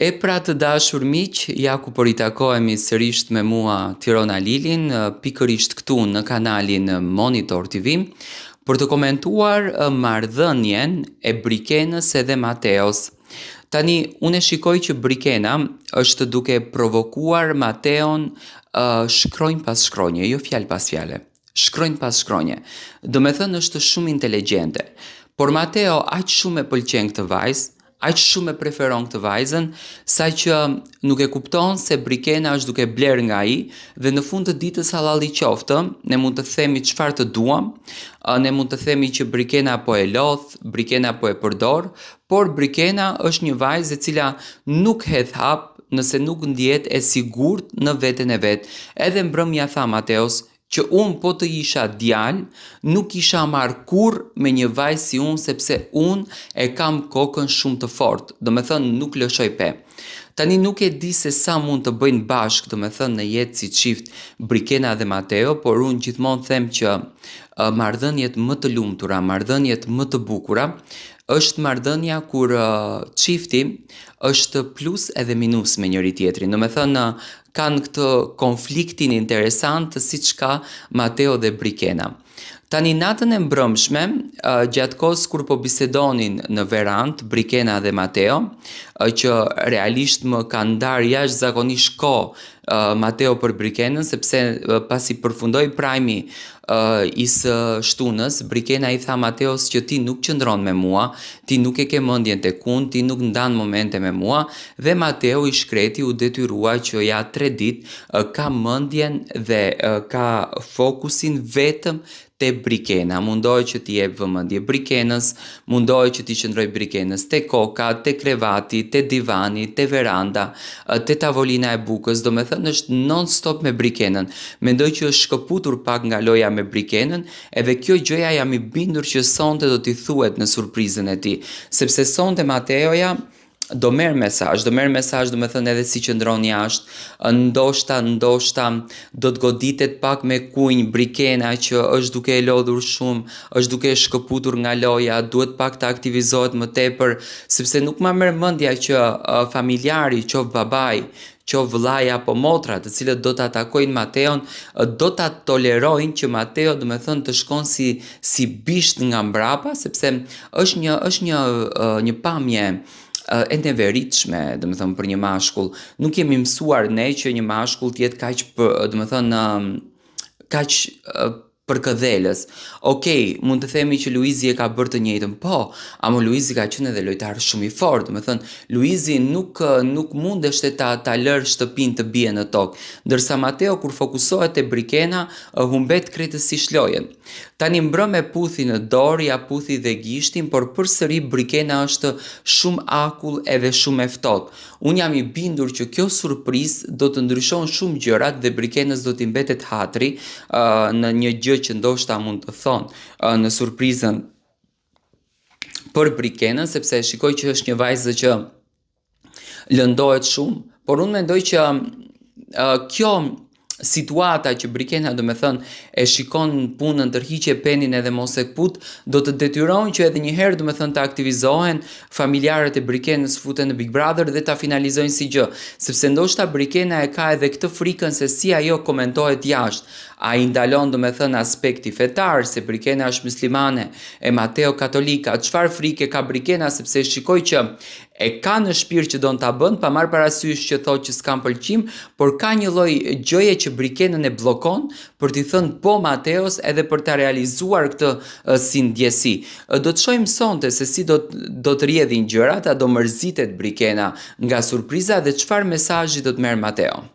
E pra të dashur miq, ja ku po ritakohemi sërish me mua Tirona Lilin, pikërisht këtu në kanalin Monitor TV, për të komentuar marrëdhënien e Brikenës edhe Mateos. Tani, unë e shikoj që Brikena është duke provokuar Mateon shkronjë pas shkronje, jo fjalë pas fjale. Shkronjë pas shkronje. Do me thënë është shumë inteligjente. Por Mateo aq shumë e pëlqen këtë vajzë, aq shumë e preferon këtë vajzën, sa që nuk e kupton se Brikena është duke bler nga ai dhe në fund të ditës hallalli qoftë, ne mund të themi çfarë të duam, ne mund të themi që Brikena po e lodh, Brikena po e përdor, por Brikena është një vajzë e cila nuk hedh hap nëse nuk ndjehet e sigurt në veten e vet. Edhe mbrëmja tha Mateos që unë po të isha djalë, nuk isha marrë kurrë me një vajzë si unë, sepse unë e kam kokën shumë të fortë, do me thënë nuk lëshoj pe. Tani nuk e di se sa mund të bëjnë bashkë, do me thënë në jetë si çift Brikena dhe Mateo, por unë gjithmonë them që marrëdhëniet më të lumtura, marrëdhëniet më të bukura, është marrëdhënia kur çifti është plus edhe minus me njëri tjetrin. Do me thënë kanë këtë konfliktin interesant siç ka Mateo dhe Brikena. Tani natën e mbrëmshme, gjatë kohës kur po bisedonin në verandë Brikena dhe Mateo, që realisht më kanë ndarë jashtëzakonisht kohë Mateo për Brikenën, sepse pasi përfundoi prajmi i së shtunës, Brikena i tha Mateos që ti nuk qëndron me mua, ti nuk e ke mendjen tek unë, ti nuk ndan momente me mua, dhe Mateo i shkreti u detyrua që ja 3 ditë ka mendjen dhe ka fokusin vetëm te Brikena. Mundohej që t'i jep vëmendje Brikenës, mundohej që t'i qëndroj Brikenës te koka, te krevati, te divani, te veranda, te tavolina e bukës, do me thënë është non-stop me Brikenën. Mendoj që është shkëputur pak nga loja me Brikenën, edhe kjo gjëja jam i bindur që sonte do t'i thuhet në surprizën e tij, sepse sonte Mateoja do merr mesazh, do me thënë edhe si qëndron jashtë, ndoshta do të goditet pak me kunj Brikena që është duke e lodhur shumë, është duke e shkëputur nga loja, duhet pak të aktivizohet më tepër, sepse nuk ma merr mendja që familjari, qoftë babai, qoftë vllai apo motra, të cilët do të atakojnë Mateon, do ta tolerojnë që Mateo, do me thënë, të shkon si bisht nga mbrapa, sepse është një pamje e neveritshme, do me thënë, për një mashkull. Nuk jemi mësuar ne që një mashkull të jetë kaq, do me thënë, kaq për këdhelës. Okej, mund të themi që Luizi e ka bërë të njëjtën, po, ama Luizi ka qenë edhe lojtar shumë i fortë, do me thënë, Luizi nuk mundeshte ta lërë shtëpinë të bie në tokë, ndërsa Mateo kur fokusohet te Brikena, humbet krejtësisht lojën. Tani mbrëm e puthi në dorë, ja puthi dhe gishtin, por përsëri Brikena është shumë akull edhe shumë e ftohtë. Unë jam i bindur që kjo surprizë do të ndryshon shumë gjërat dhe Brikenës do t'i mbetet hatri në një gjë që ndoshta mund të thonë në surprizën për Brikenën, sepse shikoj që është një vajzë që lëndohet shumë, por unë mendoj që kjo situata që Brikena, do me thënë, e shikon punën, tërhiqe penin edhe mos e kput, do të detyrojnë që edhe një herë, do me thënë, të aktivizohen familjarët e Brikenës, futen në Big Brother dhe ta finalizojnë si gjë, sepse ndoshta Brikena e ka edhe këtë frikën se si ajo komentohet jashtë. A i ndalon, do me thënë, aspekti fetar, se Brikena është muslimane, e Mateo katolika, çfarë frike ka Brikena, sepse shikoj që e ka në shpirt që do në ta bën, pa marrë parasysh që thotë që s'kam pëlqim, por ka një lloj gjëje që Brikenën e bllokon për t'i thënë po Mateos edhe për ta realizuar këtë si ndjesi. Do të shohim sonte se si do të rrjedhin gjërat, a do mërzitet Brikena nga surpriza dhe çfarë mesazhi do të merr Mateo.